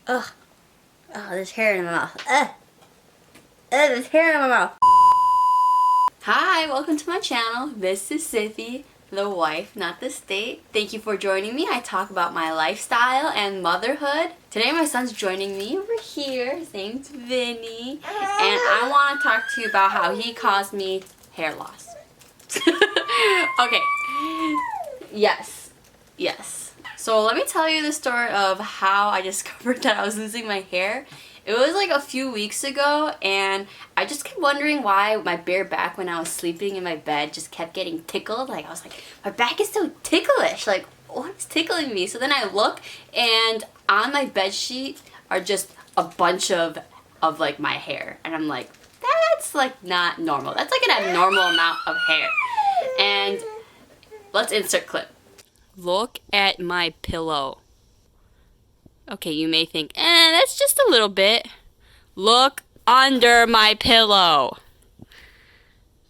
Ugh. Oh, there's hair in my mouth. Ugh. There's hair in my mouth. Hi, welcome to my channel. This is Sippy, the wife, not the state. Thank you for joining me. I talk about my lifestyle and motherhood. Today my son's joining me over here. His name's Vinny. And I want to talk to you about how he caused me hair loss. Okay. Yes. So let me tell you the story of how I discovered that I was losing my hair. It was like a few weeks ago, and I just kept wondering why my bare back when I was sleeping in my bed just kept getting tickled. Like, I was like, my back is so ticklish. Like, what is tickling me? So then I look, and on my bed sheet are just a bunch of like my hair. And I'm like, that's like not normal. That's like an abnormal amount of hair. And let's insert clip. Look at my pillow. Okay, you may think, that's just a little bit. Look under my pillow.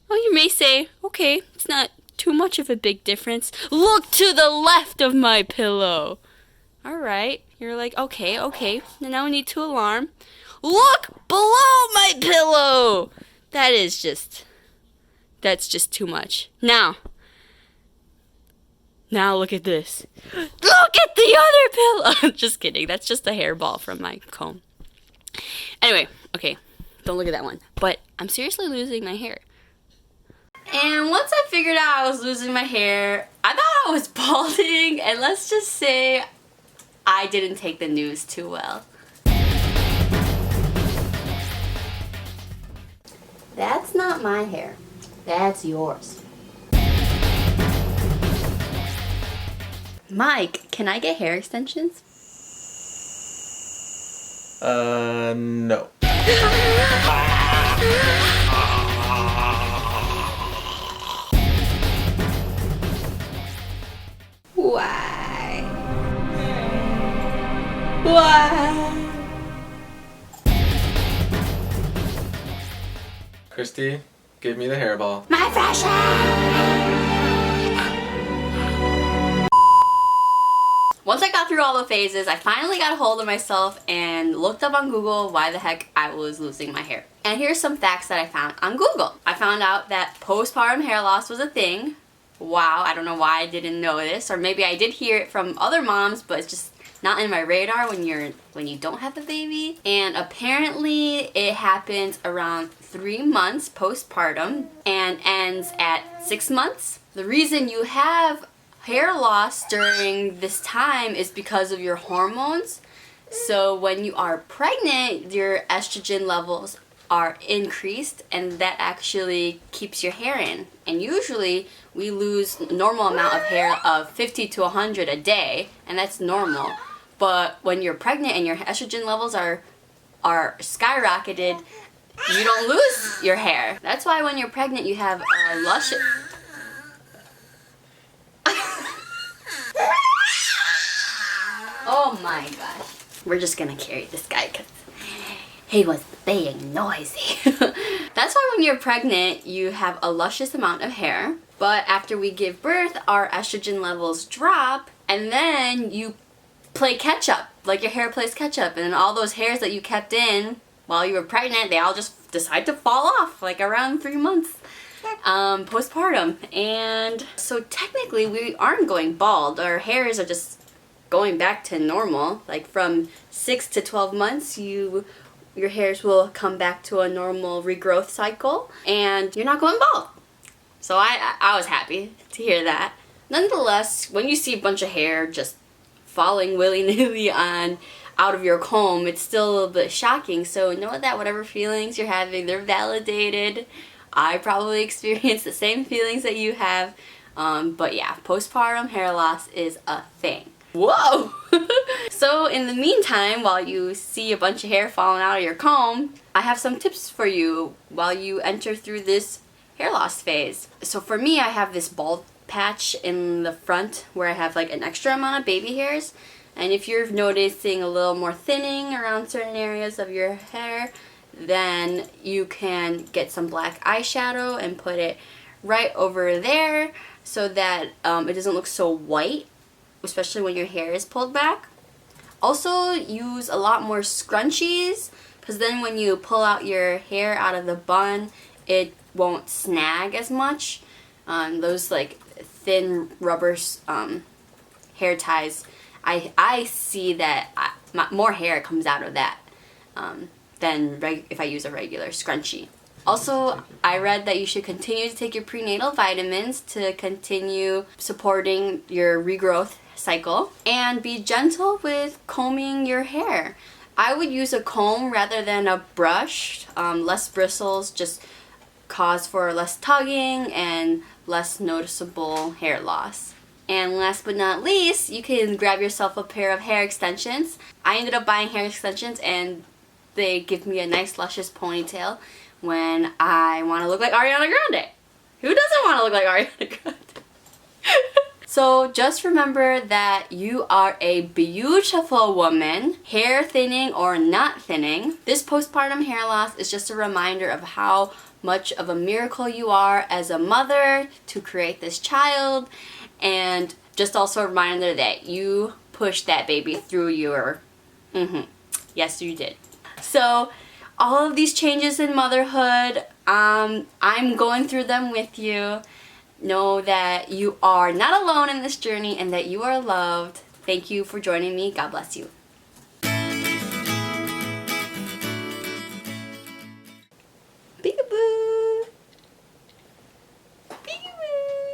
Oh, you may say, okay, it's not too much of a big difference. Look to the left of my pillow. All right, you're like, okay, no need to alarm. Look below my pillow. That's just too much. Now look at this. Look at the other pillow! Just kidding. That's just a hairball from my comb. Anyway, okay. Don't look at that one. But I'm seriously losing my hair. And once I figured out I was losing my hair, I thought I was balding. And let's just say I didn't take the news too well. That's not my hair. That's yours. Mike, can I get hair extensions? No. Why? Christy, give me the hairball. My fashion! Once I got through all the phases, I finally got a hold of myself and looked up on Google why the heck I was losing my hair. And here's some facts that I found on Google. I found out that postpartum hair loss was a thing. Wow, I don't know why I didn't know this, or maybe I did hear it from other moms, but it's just not in my radar when you don't have a baby. And apparently it happens around 3 months postpartum and ends at 6 months. The reason you have hair loss during this time is because of your hormones. So when you are pregnant, your estrogen levels are increased, and that actually keeps your hair in. And usually we lose a normal amount of hair of 50 to 100 a day, and that's normal. But when you're pregnant and your estrogen levels are skyrocketed, you don't lose your hair. That's why when you're pregnant you have a luscious... Oh my gosh. We're just gonna carry this guy because he was being noisy. That's why when you're pregnant, you have a luscious amount of hair. But after we give birth, our estrogen levels drop, and then you play catch up. Like your hair plays catch up, and then all those hairs that you kept in while you were pregnant, they all just decide to fall off like around 3 months. Postpartum. And so technically we aren't going bald. Our hairs are just going back to normal. Like from 6 to 12 months your hairs will come back to a normal regrowth cycle and you're not going bald. So I was happy to hear that. Nonetheless, when you see a bunch of hair just falling willy-nilly out of your comb, it's still a little bit shocking. So know that whatever feelings you're having, they're validated. I probably experienced the same feelings that you have. But yeah, postpartum hair loss is a thing. Whoa! So in the meantime, while you see a bunch of hair falling out of your comb, I have some tips for you while you enter through this hair loss phase. So for me, I have this bald patch in the front where I have like an extra amount of baby hairs. And if you're noticing a little more thinning around certain areas of your hair, then you can get some black eyeshadow and put it right over there so that it doesn't look so white, especially when your hair is pulled back. Also use a lot more scrunchies, because then when you pull out your hair out of the bun, it won't snag as much. Those like thin rubber hair ties, I see that more hair comes out of that than if I use a regular scrunchie. Also, I read that you should continue to take your prenatal vitamins to continue supporting your regrowth cycle, and be gentle with combing your hair. I would use a comb rather than a brush. Less bristles just cause for less tugging and less noticeable hair loss. And last but not least, you can grab yourself a pair of hair extensions. I ended up buying hair extensions and they give me a nice luscious ponytail when I want to look like Ariana Grande. Who doesn't want to look like Ariana Grande? So just remember that you are a beautiful woman, hair thinning or not thinning. This postpartum hair loss is just a reminder of how much of a miracle you are as a mother to create this child, and just also a reminder that you pushed that baby through your... Yes, you did. So all of these changes in motherhood, I'm going through them with you. Know that you are not alone in this journey and that you are loved. Thank you for joining me. God bless you.